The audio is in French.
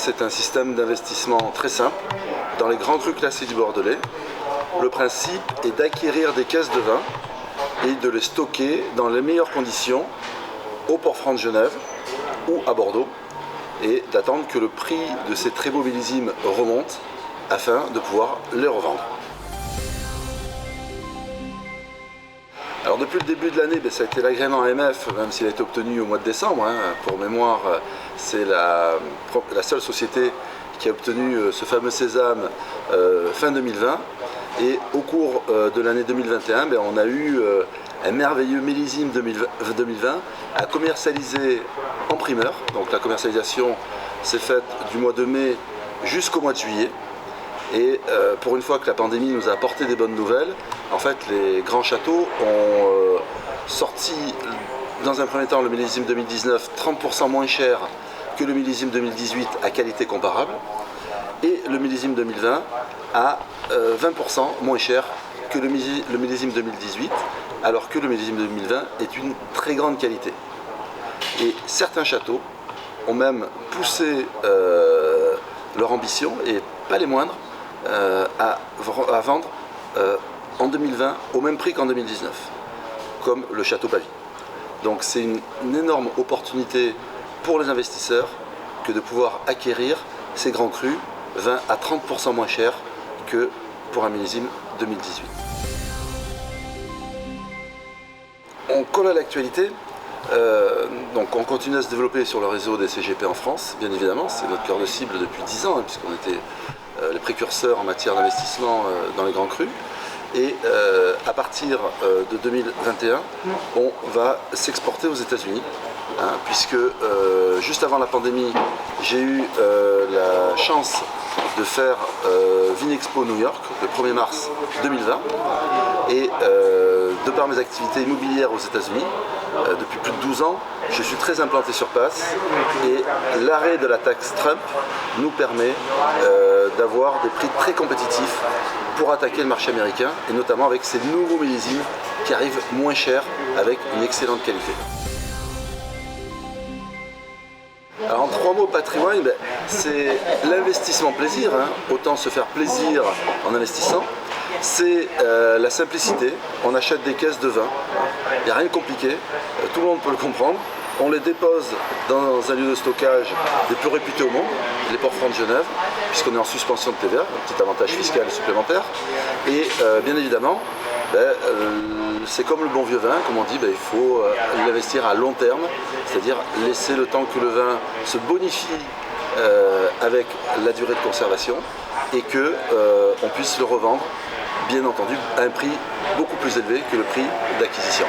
c'est un système d'investissement très simple dans les grands crus classés du Bordelais. Le principe est d'acquérir des caisses de vin et de les stocker dans les meilleures conditions au Port Franc de Genève ou à Bordeaux et d'attendre que le prix de ces très beaux millésimes remonte afin de pouvoir les revendre. Alors depuis le début de l'année, ça a été l'agrément AMF, même s'il a été obtenu au mois de décembre. Pour mémoire, c'est la seule société qui a obtenu ce fameux sésame fin 2020. Et au cours de l'année 2021, on a eu un merveilleux millésime 2020 à commercialiser en primeur. Donc la commercialisation s'est faite du mois de mai jusqu'au mois de juillet. Et pour une fois que la pandémie nous a apporté des bonnes nouvelles, en fait les grands châteaux ont sorti dans un premier temps le millésime 2019 30% moins cher que le millésime 2018 à qualité comparable et le millésime 2020 à 20% moins cher que le millésime 2018 alors que le millésime 2020 est une très grande qualité. Et certains châteaux ont même poussé leur ambition, et pas les moindres, à vendre en 2020 au même prix qu'en 2019, comme le château Pavie. Donc c'est une énorme opportunité pour les investisseurs que de pouvoir acquérir ces grands crus 20 à 30% moins cher que pour un millésime 2018. On colle à l'actualité. Donc on continue à se développer sur le réseau des CGP en France, bien évidemment, c'est notre cœur de cible depuis 10 ans, puisqu'on était les précurseurs en matière d'investissement dans les grands crus. Et à partir de 2021, on va s'exporter aux États-Unis, puisque juste avant la pandémie, j'ai eu la chance de faire Vinexpo New York le 1er mars 2020. Et de par mes activités immobilières aux États-Unis, depuis plus de 12 ans, je suis très implanté sur place et l'arrêt de la taxe Trump nous permet d'avoir des prix très compétitifs pour attaquer le marché américain et notamment avec ces nouveaux millésimes qui arrivent moins chers avec une excellente qualité. Alors en 3 mots, patrimoine, c'est l'investissement plaisir, autant se faire plaisir en investissant. C'est la simplicité, on achète des caisses de vin, il n'y a rien de compliqué, tout le monde peut le comprendre. On les dépose dans un lieu de stockage des plus réputés au monde, les Ports Francs de Genève, puisqu'on est en suspension de TVA, un petit avantage fiscal supplémentaire. Et bien évidemment, c'est comme le bon vieux vin, comme on dit, il faut l'investir à long terme, c'est-à-dire laisser le temps que le vin se bonifie avec la durée de conservation et qu'on puisse le revendre, bien entendu, à un prix beaucoup plus élevé que le prix d'acquisition.